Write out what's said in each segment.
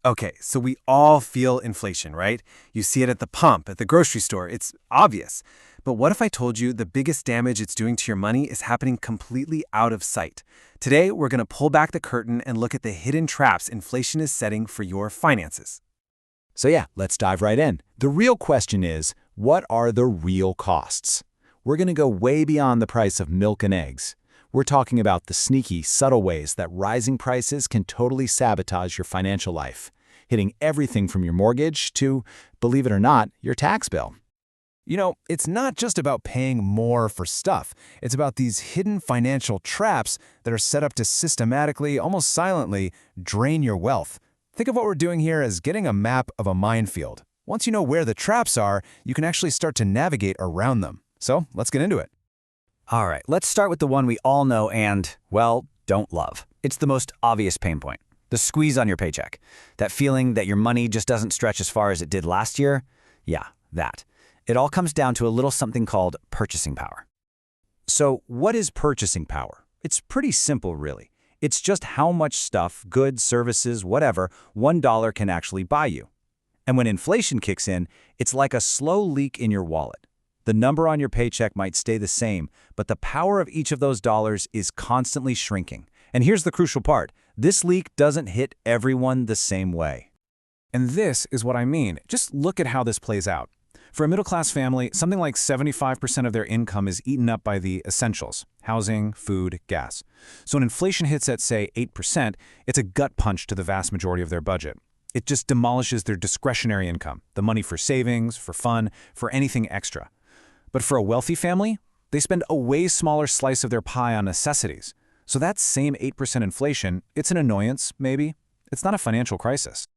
Okay, so we all feel inflation, right? You see it at the pump, at the grocery store. It's obvious. But what if I told you the biggest damage it's doing to your money is happening completely out of sight? Today, we're going to pull back the curtain and look at the hidden traps inflation is setting for your finances. So yeah, let's dive right in. The real question is, what are the real costs? We're going to go way beyond the price of milk and eggs. We're talking about the sneaky, subtle ways that rising prices can totally sabotage your financial life, hitting everything from your mortgage to, believe it or not, your tax bill. It's not just about paying more for stuff. It's about these hidden financial traps that are set up to systematically, almost silently, drain your wealth. Think of what we're doing here as getting a map of a minefield. Once you know where the traps are, you can actually start to navigate around them. So let's get into it. All right, let's start with the one we all know and, well, don't love. It's the most obvious pain point. The squeeze on your paycheck. That feeling that your money just doesn't stretch as far as it did last year? Yeah, that. It all comes down to a little something called purchasing power. So what is purchasing power? It's pretty simple, really. It's just how much stuff, goods, services, whatever, $1 can actually buy you. And when inflation kicks in, it's like a slow leak in your wallet. The number on your paycheck might stay the same, but the power of each of those dollars is constantly shrinking. And here's the crucial part. This leak doesn't hit everyone the same way. And this is what I mean. Just look at how this plays out. For a middle-class family, something like 75% of their income is eaten up by the essentials: housing, food, gas. So when inflation hits at, say, 8%, it's a gut punch to the vast majority of their budget. It just demolishes their discretionary income, the money for savings, for fun, for anything extra. But for a wealthy family, they spend a way smaller slice of their pie on necessities. So that same 8% inflation, it's an annoyance, maybe. It's not a financial crisis.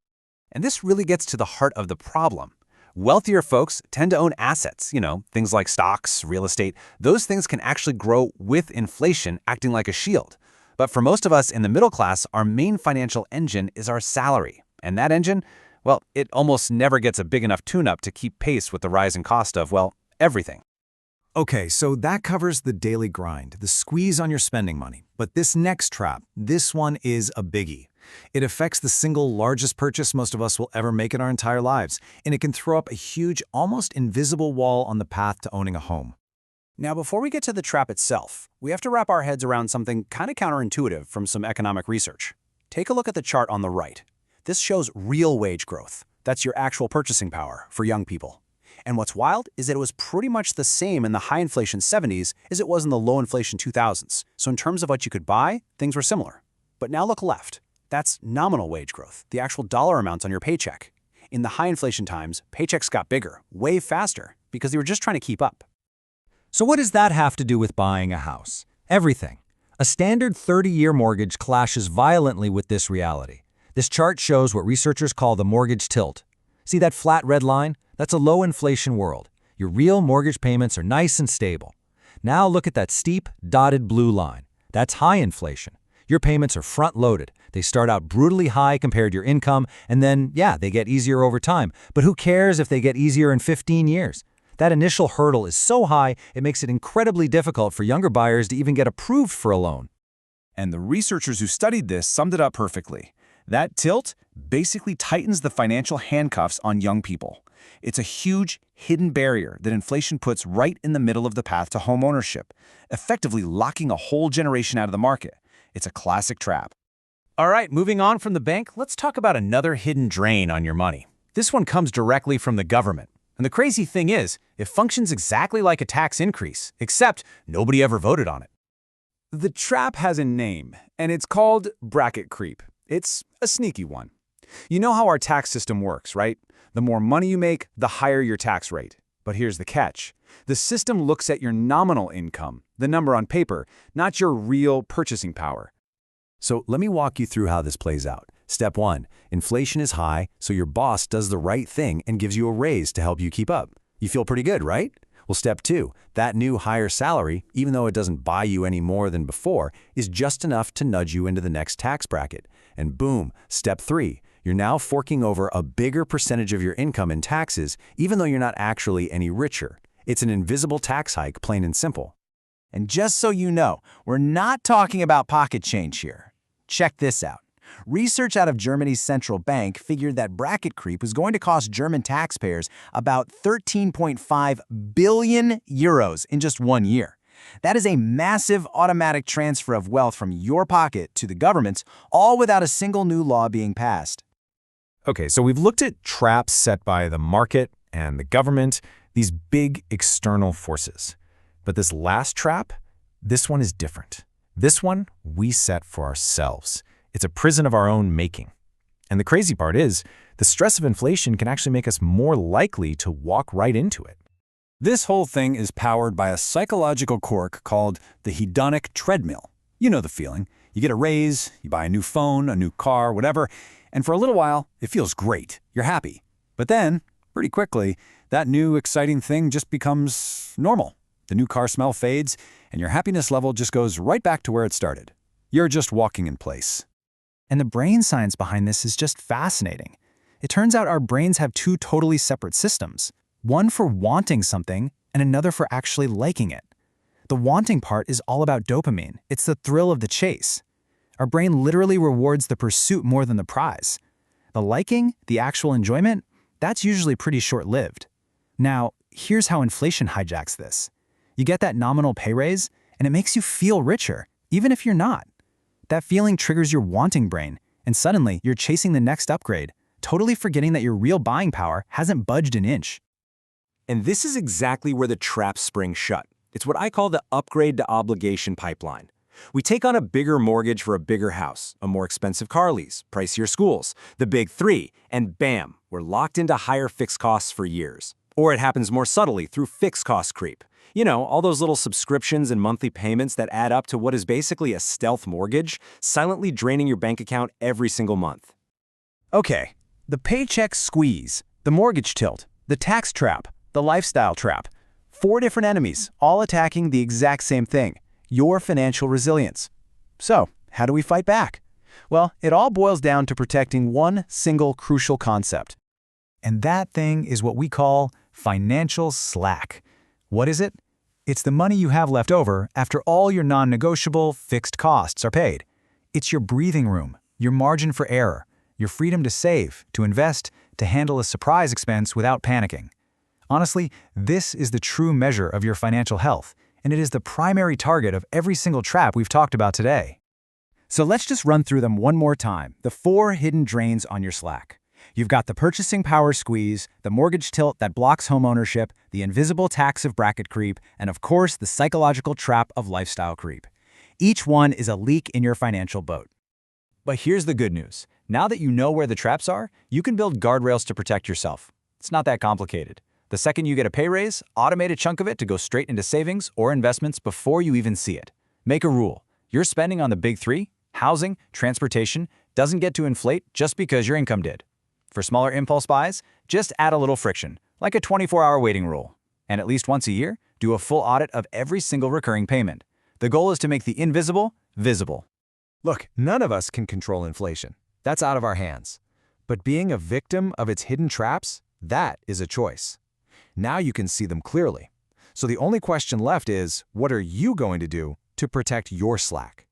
And this really gets to the heart of the problem. Wealthier folks tend to own assets, things like stocks, real estate. Those things can actually grow with inflation, acting like a shield. But for most of us in the middle class, our main financial engine is our salary. And that engine, well, it almost never gets a big enough tune-up to keep pace with the rising cost of, well, everything. Okay, so that covers the daily grind, the squeeze on your spending money. But this next trap, this one is a biggie. It affects the single largest purchase most of us will ever make in our entire lives, and it can throw up a huge, almost invisible wall on the path to owning a home. Now, before we get to the trap itself, we have to wrap our heads around something kind of counterintuitive from some economic research. Take a look at the chart on the right. This shows real wage growth. That's your actual purchasing power for young people. And what's wild is that it was pretty much the same in the high inflation 70s as it was in the low inflation 2000s. So in terms of what you could buy, things were similar. But now look left. That's nominal wage growth, the actual dollar amounts on your paycheck. In the high inflation times, paychecks got bigger, way faster, because they were just trying to keep up. So what does that have to do with buying a house? Everything. A standard 30-year mortgage clashes violently with this reality. This chart shows what researchers call the mortgage tilt. See that flat red line? That's a low inflation world. Your real mortgage payments are nice and stable. Now look at that steep, dotted blue line. That's high inflation. Your payments are front-loaded. They start out brutally high compared to your income, and then, yeah, they get easier over time. But who cares if they get easier in 15 years? That initial hurdle is so high, it makes it incredibly difficult for younger buyers to even get approved for a loan. And the researchers who studied this summed it up perfectly. That tilt basically tightens the financial handcuffs on young people. It's a huge, hidden barrier that inflation puts right in the middle of the path to home ownership, effectively locking a whole generation out of the market. It's a classic trap. All right, moving on from the bank, let's talk about another hidden drain on your money. This one comes directly from the government. And the crazy thing is, it functions exactly like a tax increase, except nobody ever voted on it. The trap has a name, and it's called bracket creep. It's a sneaky one. You know how our tax system works, right? The more money you make, the higher your tax rate. But here's the catch. The system looks at your nominal income, the number on paper, not your real purchasing power. So let me walk you through how this plays out. Step 1. Inflation is high, so your boss does the right thing and gives you a raise to help you keep up. You feel pretty good, right? Well, step 2. That new higher salary, even though it doesn't buy you any more than before, is just enough to nudge you into the next tax bracket. And boom, step 3. You're now forking over a bigger percentage of your income in taxes, even though you're not actually any richer. It's an invisible tax hike, plain and simple. And just so you know, we're not talking about pocket change here. Check this out. Research out of Germany's central bank figured that bracket creep was going to cost German taxpayers about 13.5 billion euros in just 1 year. That is a massive automatic transfer of wealth from your pocket to the government's, all without a single new law being passed. Okay, so we've looked at traps set by the market and the government, these big external forces. But this last trap, this one is different. This one we set for ourselves. It's a prison of our own making. And the crazy part is, the stress of inflation can actually make us more likely to walk right into it. This whole thing is powered by a psychological quirk called the hedonic treadmill. You know the feeling. You get a raise, you buy a new phone, a new car, whatever, and for a little while, it feels great. You're happy. But then, pretty quickly, that new exciting thing just becomes normal. The new car smell fades, and your happiness level just goes right back to where it started. You're just walking in place. And the brain science behind this is just fascinating. It turns out our brains have two totally separate systems, one for wanting something and another for actually liking it. The wanting part is all about dopamine. It's the thrill of the chase. Our brain literally rewards the pursuit more than the prize. The liking, the actual enjoyment, that's usually pretty short-lived. Now, here's how inflation hijacks this. You get that nominal pay raise, and it makes you feel richer, even if you're not. That feeling triggers your wanting brain, and suddenly you're chasing the next upgrade, totally forgetting that your real buying power hasn't budged an inch. And this is exactly where the traps spring shut. It's what I call the upgrade to obligation pipeline. We take on a bigger mortgage for a bigger house, a more expensive car lease, pricier schools, the big three, and bam, we're locked into higher fixed costs for years. Or it happens more subtly through fixed cost creep. You know, all those little subscriptions and monthly payments that add up to what is basically a stealth mortgage, silently draining your bank account every single month. Okay, the paycheck squeeze, the mortgage tilt, the tax trap, the lifestyle trap. 4 different enemies, all attacking the exact same thing, your financial resilience. So, how do we fight back? Well, it all boils down to protecting one single crucial concept. And that thing is what we call financial slack. What is it? It's the money you have left over after all your non-negotiable fixed costs are paid. It's your breathing room, your margin for error, your freedom to save, to invest, to handle a surprise expense without panicking. Honestly, this is the true measure of your financial health, and it is the primary target of every single trap we've talked about today. So let's just run through them one more time, the 4 hidden drains on your slack. You've got the purchasing power squeeze, the mortgage tilt that blocks home ownership, the invisible tax of bracket creep, and of course, the psychological trap of lifestyle creep. Each one is a leak in your financial boat. But here's the good news. Now that you know where the traps are, you can build guardrails to protect yourself. It's not that complicated. The second you get a pay raise, automate a chunk of it to go straight into savings or investments before you even see it. Make a rule. Your spending on the big 3, housing, transportation, doesn't get to inflate just because your income did. For smaller impulse buys, just add a little friction, like a 24-hour waiting rule. And at least once a year, do a full audit of every single recurring payment. The goal is to make the invisible visible. Look, none of us can control inflation. That's out of our hands. But being a victim of its hidden traps, that is a choice. Now you can see them clearly. So the only question left is, what are you going to do to protect your slack?